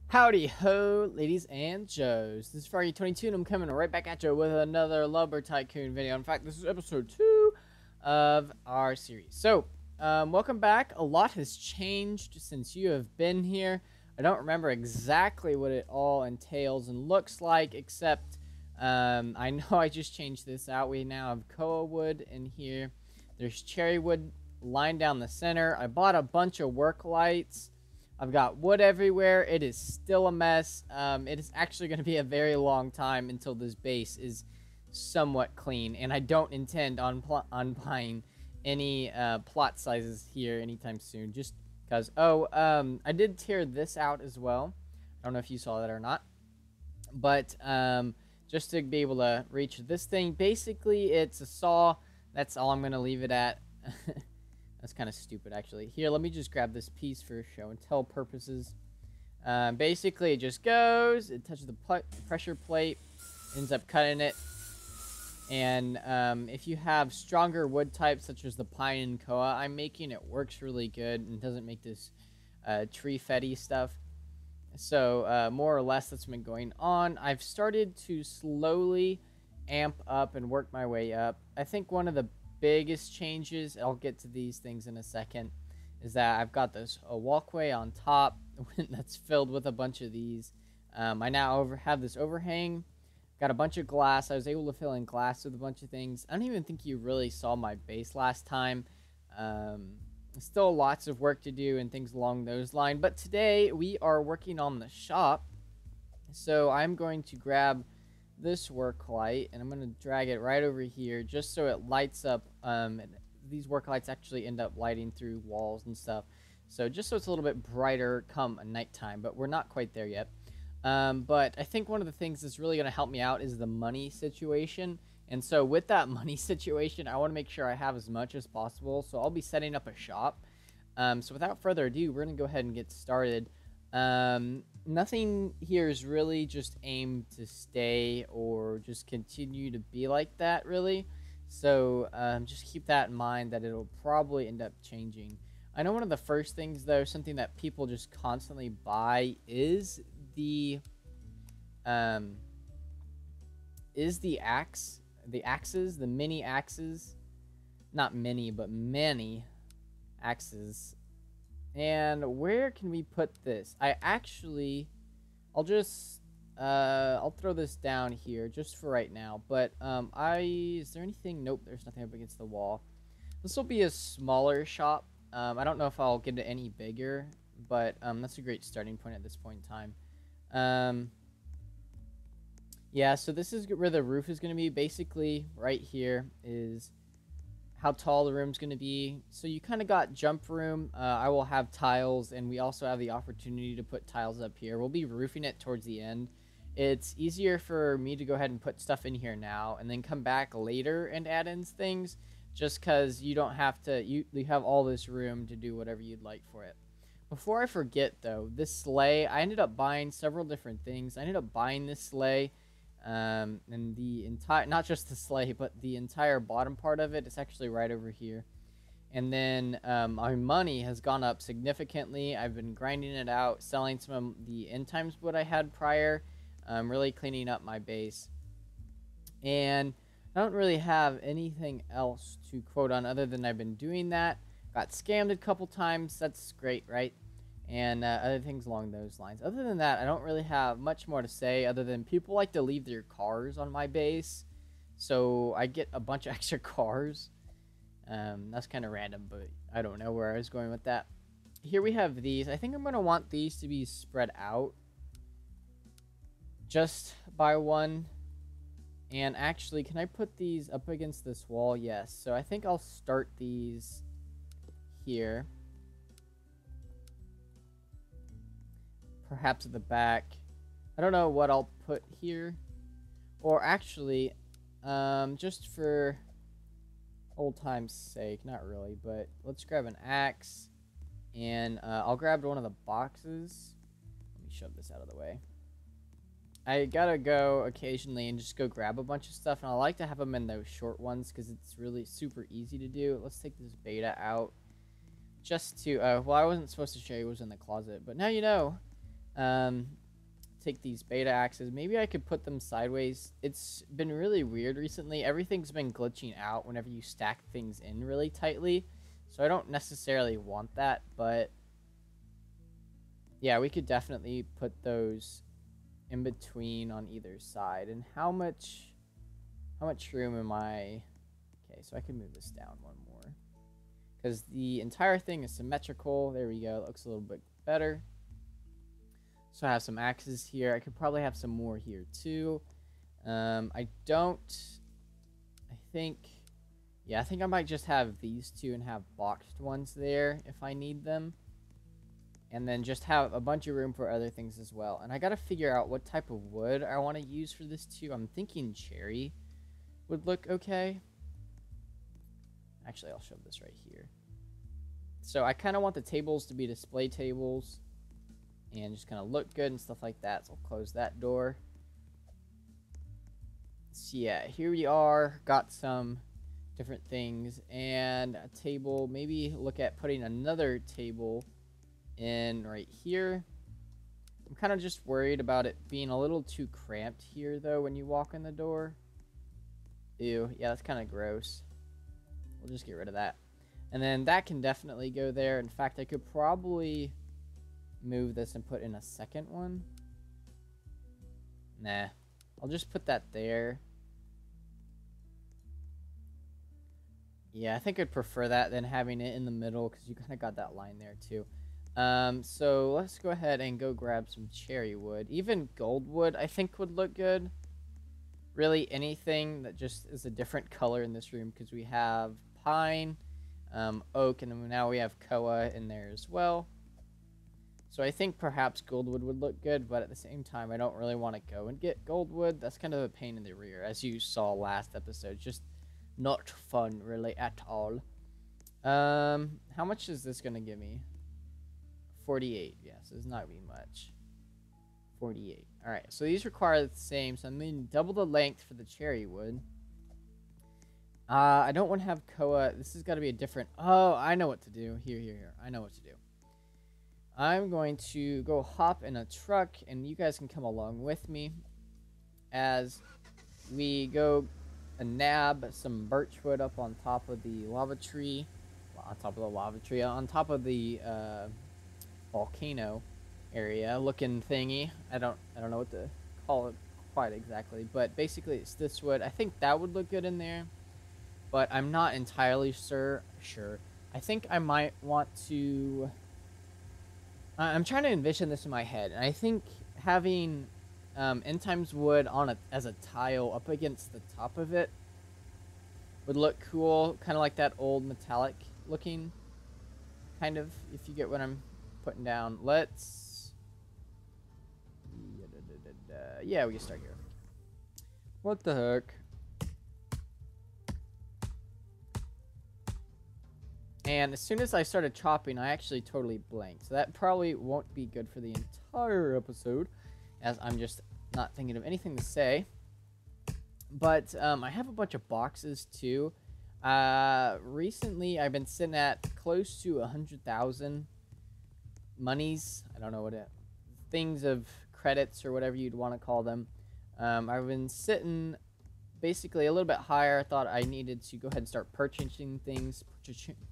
Howdy-Ho, ladies and joes. This is Friday 22, and I'm coming right back at you with another Lumber Tycoon video. In fact, this is episode 2 of our series. So, welcome back. A lot has changed since you have been here. I don't remember exactly what it all entails and looks like, except I know I just changed this out. We now have koa wood in here. There's cherry wood lined down the center. I bought a bunch of work lights. I've got wood everywhere. It is still a mess. It is actually going to be a very long time until this base is somewhat clean. And I don't intend on buying any plot sizes here anytime soon. Just because. I did tear this out as well. I don't know if you saw that or not. But just to be able to reach this thing. Basically, it's a saw. That's all I'm going to leave it at. That's kind of stupid, actually. Here, let me just grab this piece for show and tell purposes. Basically, it just goes. It touches the pressure plate. Ends up cutting it. And if you have stronger wood types, such as the pine and koa, I'm making it works really good and doesn't make this tree fetty stuff. So, more or less, that's been going on. I've started to slowly amp up and work my way up. I think one of the biggest changes, I'll get to these things in a second, is that I've got this walkway on top that's filled with a bunch of these. I now have this overhang, got a bunch of glass. I was able to fill in glass with a bunch of things. I don't even think you really saw my base last time. Still lots of work to do and things along those lines, but today we are working on the shop. So I'm going to grab this work light and I'm going to drag it right over here just so it lights up. These work lights actually end up lighting through walls and stuff, so just so it's a little bit brighter come nighttime, but we're not quite there yet. But I think one of the things that's really going to help me out is the money situation. And so with that money situation, I want to make sure I have as much as possible, so I'll be setting up a shop. So without further ado, we're going to go ahead and get started. Nothing here is really just aimed to stay or just continue to be like that, really. So just keep that in mind, that it'll probably end up changing. I know one of the first things, though, something that people just constantly buy is the axe. The axes, the mini axes. Not many, but many axes. And where can we put this? I'll throw this down here just for right now. But is there anything? Nope, there's nothing up against the wall. This will be a smaller shop. I don't know if I'll get it any bigger, but that's a great starting point at this point in time. Yeah, so this is where the roof is going to be. Basically, right here is how tall the room's going to be. So you kind of got jump room. I will have tiles, and we also have the opportunity to put tiles up here. We'll be roofing it towards the end. It's easier for me to go ahead and put stuff in here now and then come back later and add in things, just because you don't have to, you have all this room to do whatever you'd like for it. Before I forget, though, this sleigh, I ended up buying several different things. I ended up buying this sleigh. And the entire, not just the sleigh, but the entire bottom part of it is actually right over here. And then our money has gone up significantly. I've been grinding it out, selling some of the end times wood I had prior, really cleaning up my base. And I don't really have anything else to quote on other than I've been doing that. Got scammed a couple times. That's great, right? And other things along those lines. Other than that, I don't really have much more to say, other than people like to leave their cars on my base, so I get a bunch of extra cars. That's kind of random, but I don't know where I was going with that. Here we have these. I think I'm going to want these to be spread out just by one. And actually, can I put these up against this wall? Yes. So I think I'll start these here. Perhaps at the back. I don't know what I'll put here. Or actually, just for old time's sake, not really, but let's grab an axe. And I'll grab one of the boxes. Let me shove this out of the way. I gotta go occasionally and just go grab a bunch of stuff. And I like to have them in those short ones because it's really super easy to do. Let's take this beta out. Just to, well, I wasn't supposed to show you what was in the closet, but now you know. take these beta axes. Maybe I could put them sideways. It's been really weird recently. Everything's been glitching out whenever you stack things in really tightly. So I don't necessarily want that, but yeah, we could definitely put those in between on either side. And how much room am I? Okay, so I can move this down one more, because the entire thing is symmetrical. There we go. It looks a little bit better. So I have some axes here. I could probably have some more here too. I think I might just have these two and have boxed ones there if I need them. And then just have a bunch of room for other things as well. And I gotta figure out what type of wood I want to use for this too. I'm thinking cherry would look okay. Actually, I'll show this right here. So I kind of want the tables to be display tables and just kind of look good and stuff like that. So I'll close that door. So yeah, here we are. Got some different things and a table. Maybe look at putting another table in right here. I'm kind of just worried about it being a little too cramped here though when you walk in the door. Ew, yeah, that's kind of gross. We'll just get rid of that. And then that can definitely go there. In fact, I could probably move this and put in a second one. Nah, I'll just put that there. Yeah, I think I'd prefer that than having it in the middle, because you kind of got that line there too. So let's go ahead and go grab some cherry wood. Even gold wood I think would look good. Really anything that just is a different color in this room, because we have pine, oak, and then now we have koa in there as well. So I think perhaps goldwood would look good, but at the same time I don't really want to go and get goldwood. That's kind of a pain in the rear, as you saw last episode. Just not fun really at all. How much is this gonna give me? 48. Yes, it's not gonna be much. 48. All right, so these require the same, so I'm going to double the length for the cherry wood. I don't want to have koa. This has got to be a different... Oh, I know what to do. Here. I know what to do. I'm going to go hop in a truck, and you guys can come along with me as we go and nab some birch wood up on top of the lava tree. Well, on top of the lava tree. On top of the volcano area looking thingy. I don't know what to call it quite exactly, but basically it's this wood. I think that would look good in there, but I'm not entirely sure. I think I might want to... I'm trying to envision this in my head, and I think having end times wood on as a tile up against the top of it would look cool, kind of like that old metallic looking kind of, if you get what I'm putting down. Let's... yeah, we can start here. What the heck? And as soon as I started chopping, I actually totally blanked. So that probably won't be good for the entire episode, as I'm just not thinking of anything to say. But I have a bunch of boxes too. Recently, I've been sitting at close to 100,000 monies. I don't know what it... things of credits or whatever you'd want to call them. I've been sitting basically a little bit higher. I thought I needed to go ahead and start purchasing things,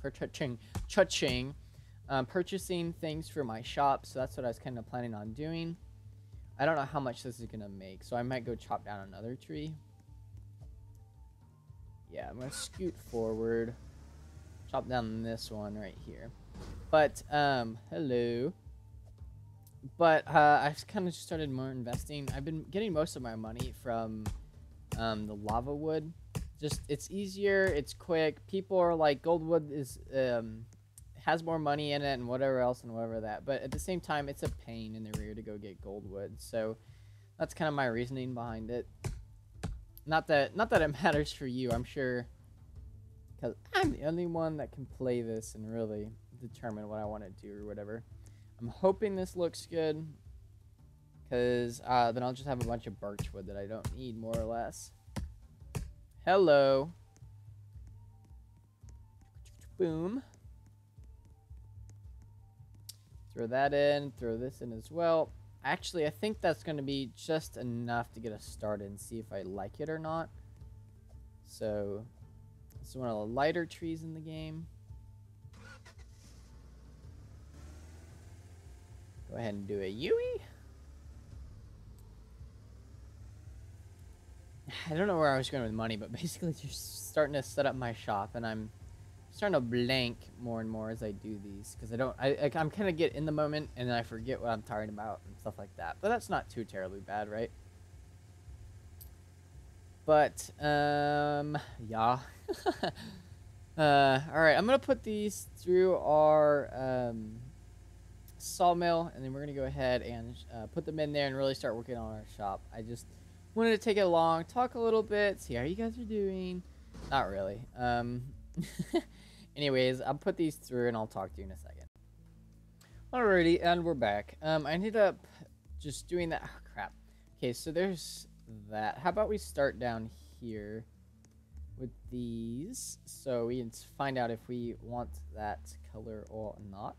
purchasing things for my shop. So that's what I was kind of planning on doing. I don't know how much this is gonna make, so I might go chop down another tree. Yeah, I'm gonna scoot forward, chop down this one right here. But hello. But I've kind of just started more investing. I've been getting most of my money from the lava wood. Just, it's easier, it's quick. People are like, goldwood is has more money in it and whatever else and whatever that. But at the same time, it's a pain in the rear to go get goldwood. So that's kind of my reasoning behind it. Not that it matters for you, I'm sure, because I'm the only one that can play this and really determine what I want to do or whatever. I'm hoping this looks good, because then I'll just have a bunch of birch wood that I don't need, more or less. Hello. Boom. Throw that in, throw this in as well. actually, I think that's going to be just enough to get us started and see if I like it or not. So, this is one of the lighter trees in the game. Go ahead and do a Yui. I don't know where I was going with money, but basically just starting to set up my shop, and I'm starting to blank more and more as I do these, because I'm kind of get in the moment, and then I forget what I'm talking about and stuff like that. But that's not too terribly bad, right? But, yeah. Alright, I'm going to put these through our, sawmill, and then we're going to go ahead and put them in there and really start working on our shop. I just wanted to take it along, talk a little bit, see how you guys are doing. Not really. Anyways, I'll put these through and I'll talk to you in a second. Alrighty, and we're back. I ended up just doing that. Oh, crap. Okay, so there's that. How about we start down here with these, so we can find out if we want that color or not.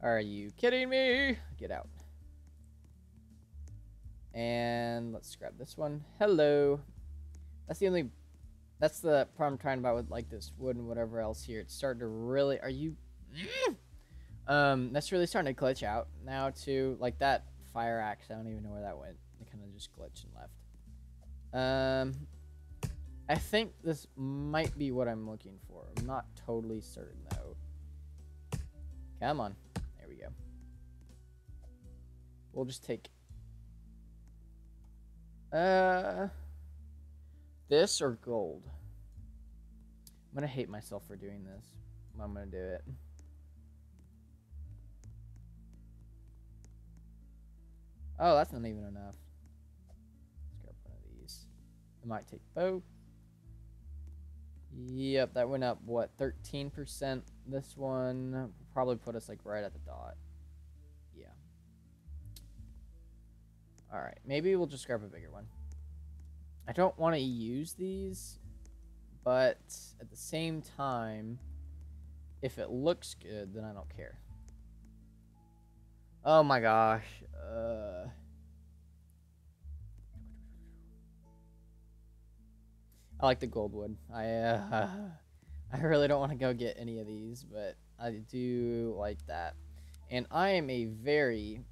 Are you kidding me? Get out. And let's grab this one. Hello. That's the problem I'm trying about with like this wood and whatever else here. It's starting to really, that's really starting to glitch out now too. Like that fire axe, I don't even know where that went. It kind of just glitched and left. I think this might be what I'm looking for. I'm not totally certain though. Come on. There we go. We'll just take this or gold. I'm gonna hate myself for doing this. I'm gonna do it. Oh, that's not even enough. Let's grab one of these. I might take both. Yep, that went up, what, 13%? This one will probably put us like right at the dot. Yeah. Alright, maybe we'll just grab a bigger one. I don't want to use these, but at the same time, if it looks good, then I don't care. Oh my gosh. I like the gold wood. I really don't want to go get any of these, but I do like that. And I am a very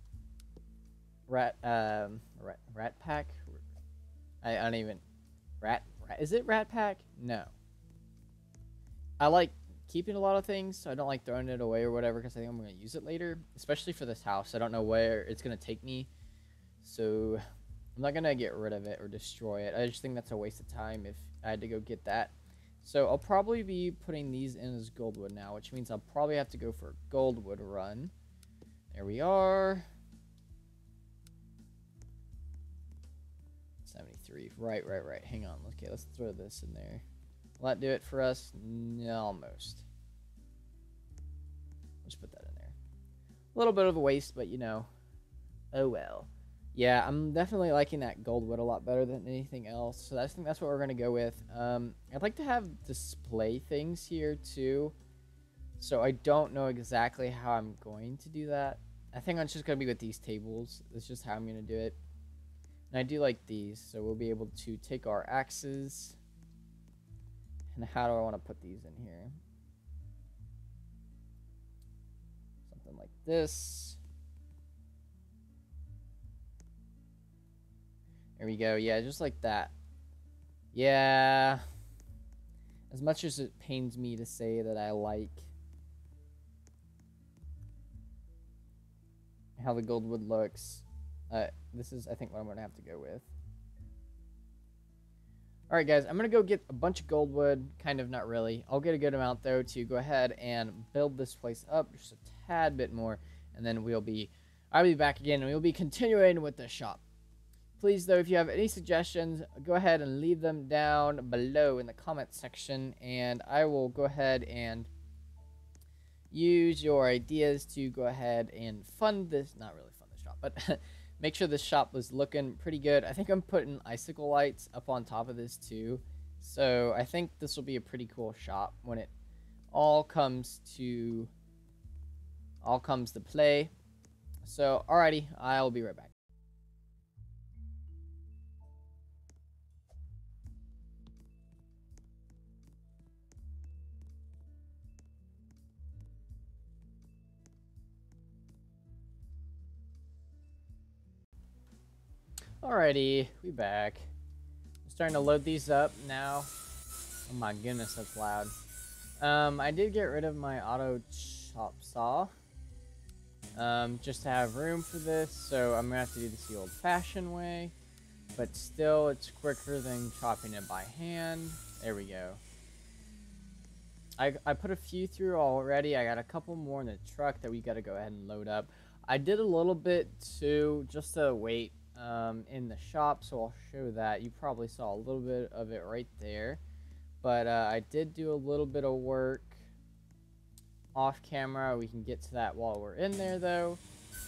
rat pack. I don't even is it rat pack? No. I like keeping a lot of things, so I don't like throwing it away or whatever, because I think I'm going to use it later, especially for this house. I don't know where it's going to take me, so I'm not going to get rid of it or destroy it. I just think that's a waste of time if I had to go get that. So I'll probably be putting these in as goldwood now, which means I'll probably have to go for a goldwood run. There we are. 73. Right. Hang on. Okay, let's throw this in there. Will that do it for us? No, almost. Let's put that in there. A little bit of a waste, but you know. Oh well. Yeah, I'm definitely liking that goldwood a lot better than anything else. So I think that's what we're going to go with. I'd like to have display things here too. So I don't know exactly how I'm going to do that. I think I'm just going to be with these tables. That's just how I'm going to do it. And I do like these, so we'll be able to take our axes. And how do I want to put these in here? Something like this. There we go. Yeah, just like that. Yeah. As much as it pains me to say that I like how the goldwood looks, this is, I think, what I'm going to have to go with. Alright, guys, I'm going to go get a bunch of goldwood. Kind of, not really. I'll get a good amount, though, to go ahead and build this place up just a tad bit more. And then I'll be back again, and we'll be continuing with the shop. Please, though, if you have any suggestions, go ahead and leave them down below in the comment section. And I will go ahead and use your ideas to go ahead and fund this. Not really fund the shop, but make sure the shop was looking pretty good. I think I'm putting icicle lights up on top of this too. So I think this will be a pretty cool shop when it all comes to play. So, alrighty, I'll be right back. Alrighty, we back. I'm starting to load these up now. Oh my goodness, that's loud. I did get rid of my auto chop saw. Just to have room for this, so I'm gonna have to do this the old-fashioned way. But still, it's quicker than chopping it by hand. There we go. I put a few through already. I got a couple more in the truck that we gotta go ahead and load up. I did a little bit too, just to wait in the shop, so I'll show that. You probably saw a little bit of it right there. But I did do a little bit of work off camera. We can get to that while we're in there, though.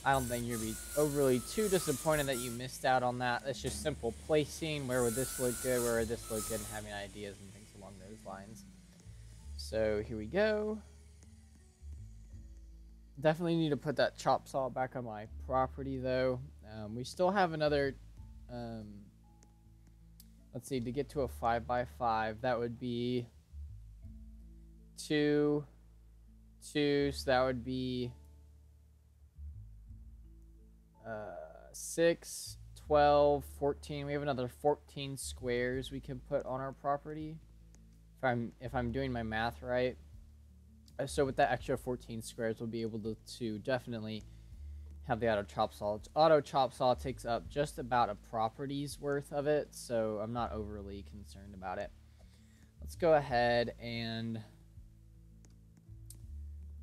I don't think you'll be overly too disappointed that you missed out on that. It's just simple placing. Where would this look good? Where would this look good? And having ideas and things along those lines. So here we go. Definitely need to put that chop saw back on my property, though. We still have another, let's see, to get to a 5x5, that would be 2, so that would be 6, 12, 14. We have another 14 squares we can put on our property, if I'm doing my math right. So with that extra 14 squares, we'll be able to definitely have the auto chop saw. Auto chop saw takes up just about a property's worth of it, so I'm not overly concerned about it. Let's go ahead and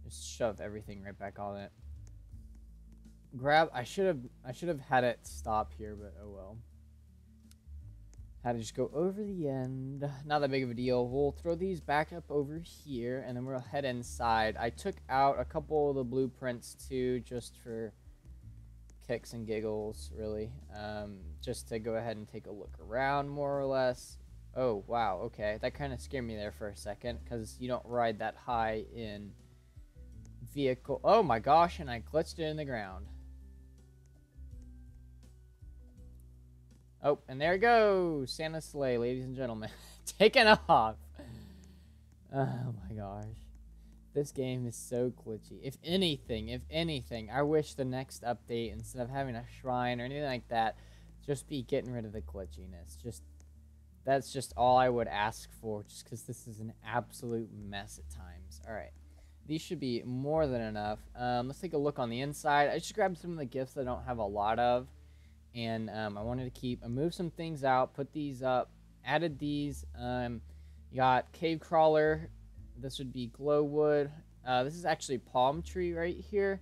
just shove everything right back on it. I should have had it stop here, but oh well. Had to just go over the end. Not that big of a deal. We'll throw these back up over here, and then we'll head inside. I took out a couple of the blueprints too, just for kicks and giggles, really. Just to go ahead and take a look around, more or less. Oh, wow, okay. That kind of scared me there for a second, because you don't ride that high in vehicle. Oh my gosh, and I glitched it in the ground. Oh, and there it goes. Santa's sleigh, ladies and gentlemen. Taking off. Oh my gosh. This game is so glitchy. If anything, I wish the next update, instead of having a shrine or anything like that, just be getting rid of the glitchiness. That's just all I would ask for, just because this is an absolute mess at times. Alright. These should be more than enough. Let's take a look on the inside. I just grabbed some of the gifts that I don't have a lot of. And I wanted to I moved some things out, put these up, added these. You got cave crawler. This would be glowwood. This is actually palm tree right here.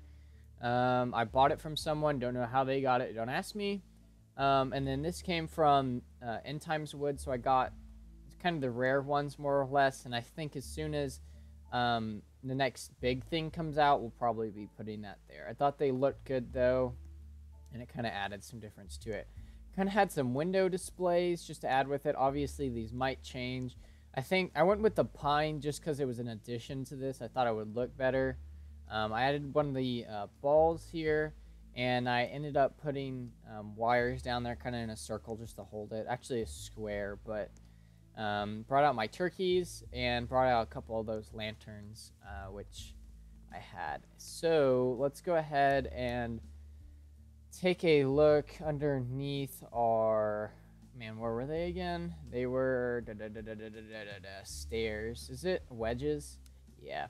I bought it from someone. Don't know how they got it. Don't ask me. And then this came from End Times wood. So I got kind of the rare ones, more or less. And I think as soon as the next big thing comes out, we'll probably be putting that there. I thought they looked good, though. And it kind of added some difference to it. Kind of had some window displays just to add with it. Obviously, these might change. I think I went with the pine just because it was an addition to this. I thought it would look better. I added one of the balls here, and I ended up putting wires down there kind of in a circle just to hold it. Actually, a square, but brought out my turkeys and brought out a couple of those lanterns, which I had. So let's go ahead and take a look underneath our, man, where were they again? They were stairs. Is it wedges? Yeah.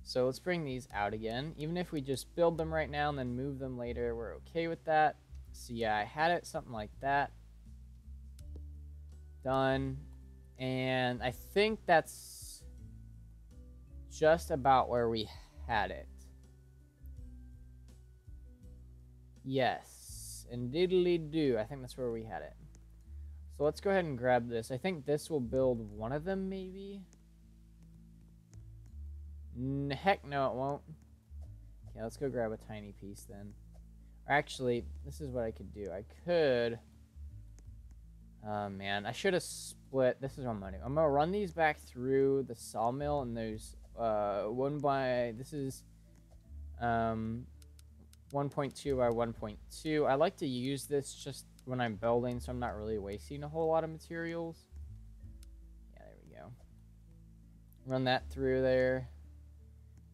So let's bring these out again. Even if we just build them right now and then move them later, we're okay with that. So yeah, I had it something like that. Done. And I think that's just about where we had it. Yes, indeedly-do. I think that's where we had it. So let's go ahead and grab this. I think this will build one of them, maybe? Heck no, it won't. Okay, let's go grab a tiny piece then. Or actually, this is what I could do. I could... Oh, man. I should have split... This is what I'm going to do. I'm going to run these back through the sawmill, and there's one by... This is... 1.2 by 1.2. I like to use this just when I'm building, so I'm not really wasting a whole lot of materials. Yeah, there we go. Run that through there.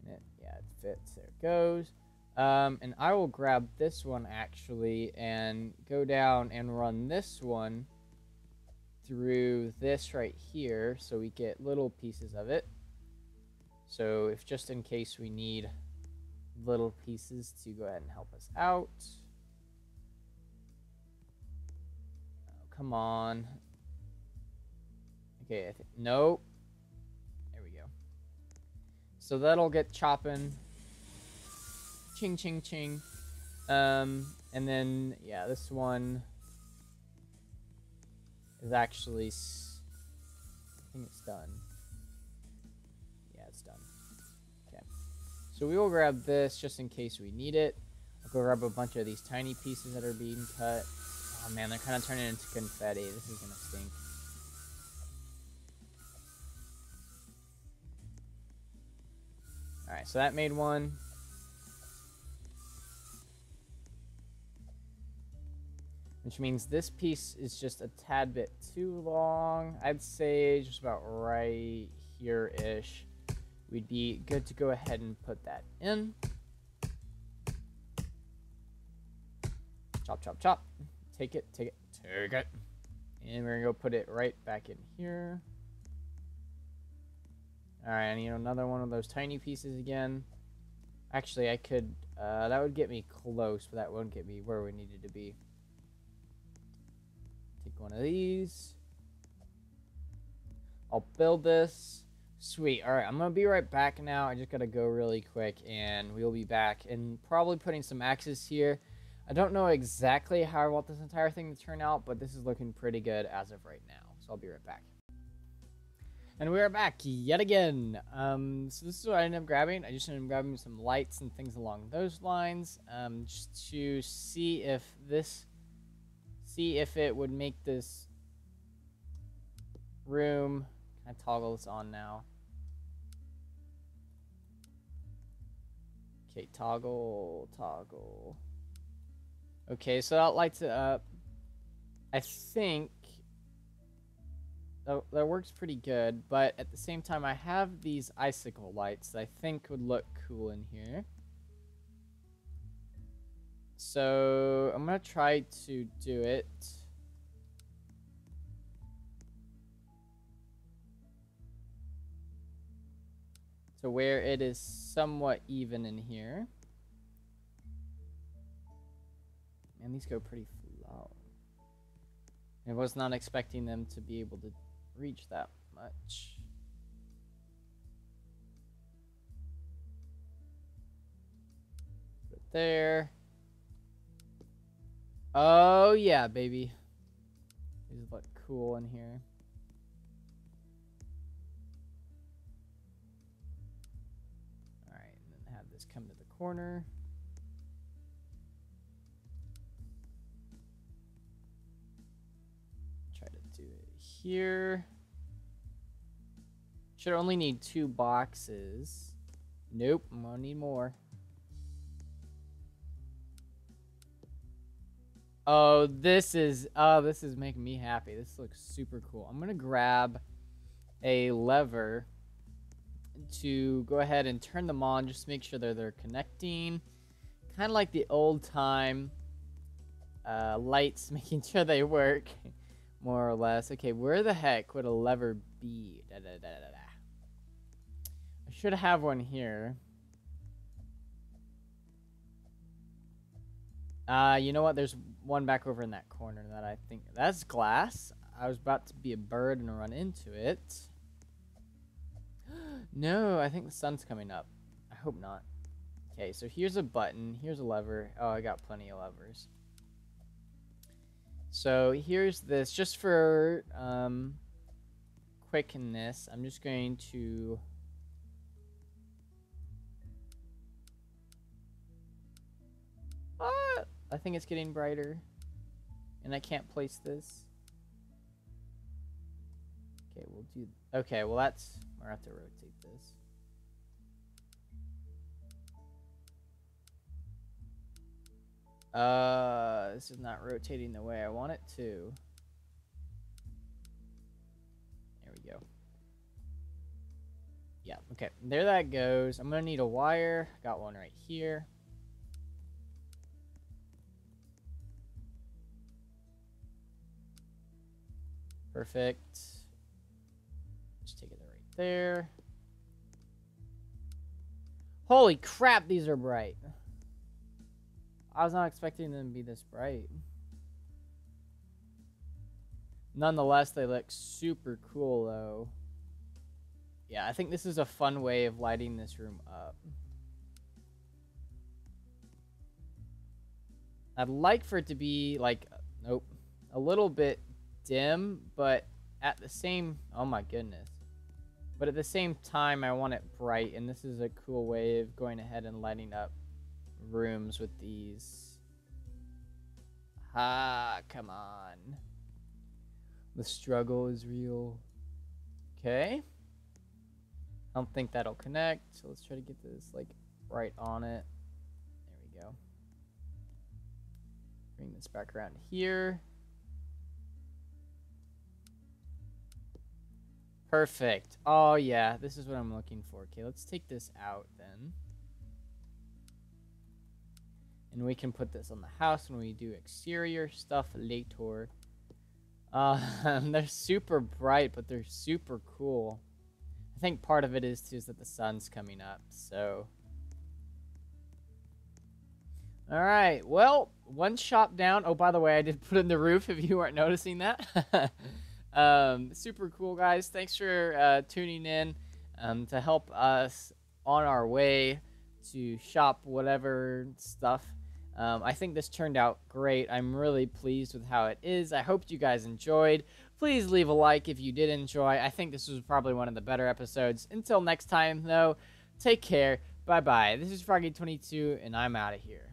Yeah, it fits. There it goes. And I will grab this one actually and go down and run this one through this right here so we get little pieces of it. So if just in case we need little pieces to go ahead and help us out. Oh, come on. Okay, nope. There we go. So that'll get chopping. Ching, ching, ching. And then, yeah, this one is actually, I think it's done. Yeah, it's done. Okay. So we will grab this just in case we need it. I'll go grab a bunch of these tiny pieces that are being cut. Oh man, they're kind of turning into confetti. This is gonna stink. Alright, so that made one. Which means this piece is just a tad bit too long. I'd say just about right here-ish. We'd be good to go ahead and put that in. Chop, chop, chop. Take it, take it, take it. And we're gonna go put it right back in here. Alright, I need another one of those tiny pieces again. Actually, I could, that would get me close, but that won't get me where we needed to be. Take one of these. I'll build this. Sweet. Alright, I'm going to be right back now. I just got to go really quick, and we'll be back. And probably putting some axes here. I don't know exactly how I want this entire thing to turn out, but this is looking pretty good as of right now. So I'll be right back. And we are back yet again. So this is what I ended up grabbing. I just ended up grabbing some lights and things along those lines. Just to see if it would make this room. Can I toggle this on now? Okay, toggle. Okay, so that lights it up. I think that works pretty good, but at the same time I have these icicle lights that I think would look cool in here. So I'm gonna try to do it. To where it is somewhat even in here. Man, these go pretty low. I was not expecting them to be able to reach that much. Put it there. Oh yeah, baby. These look cool in here. Alright, and then have this come to the corner. Try to do it here. Should only need 2 boxes. Nope, I'm gonna need more. Oh, this is making me happy. This looks super cool. I'm gonna grab a lever to go ahead and turn them on, just to make sure they're connecting. Kind of like the old time lights, making sure they work, more or less. Okay, where the heck would a lever be? I should have one here. You know what? There's one back over in that corner that I think... That's glass. I was about to be a bird and run into it. No, I think the sun's coming up. I hope not. Okay, so here's a button. Here's a lever. Oh, I got plenty of levers. So here's this. Just for quickness, I'm just going to... I think it's getting brighter. And I can't place this. Okay, we'll do... Okay, well that's... We're going to have to rotate this. This is not rotating the way I want it to. There we go. Yeah, okay. There that goes. I'm gonna need a wire. Got one right here. Perfect. Just take it right there. Holy crap, these are bright. I was not expecting them to be this bright. Nonetheless, they look super cool, though. Yeah, I think this is a fun way of lighting this room up. I'd like for it to be, like, nope, a little bit dim, but at the same... Oh, my goodness. But at the same time, I want it bright, and this is a cool way of going ahead and lighting up rooms with these. Ah, come on. The struggle is real. Okay. I don't think that'll connect, so let's try to get this, like, right on it. There we go. Bring this back around here. Perfect. Oh, yeah, this is what I'm looking for. Okay, let's take this out then. And we can put this on the house when we do exterior stuff later. They're super bright, but they're super cool. I think part of it is, too, is that the sun's coming up, so... Alright, well, one shop down. Oh, by the way, I did put in the roof if you weren't noticing that. Super cool, guys. Thanks for tuning in to help us on our way to shop whatever stuff. I think this turned out great. I'm really pleased with how it is. I hope you guys enjoyed. Please leave a like if you did enjoy. I think this was probably one of the better episodes. Until next time, though, take care. Bye-bye. This is Froggy22, and I'm out of here.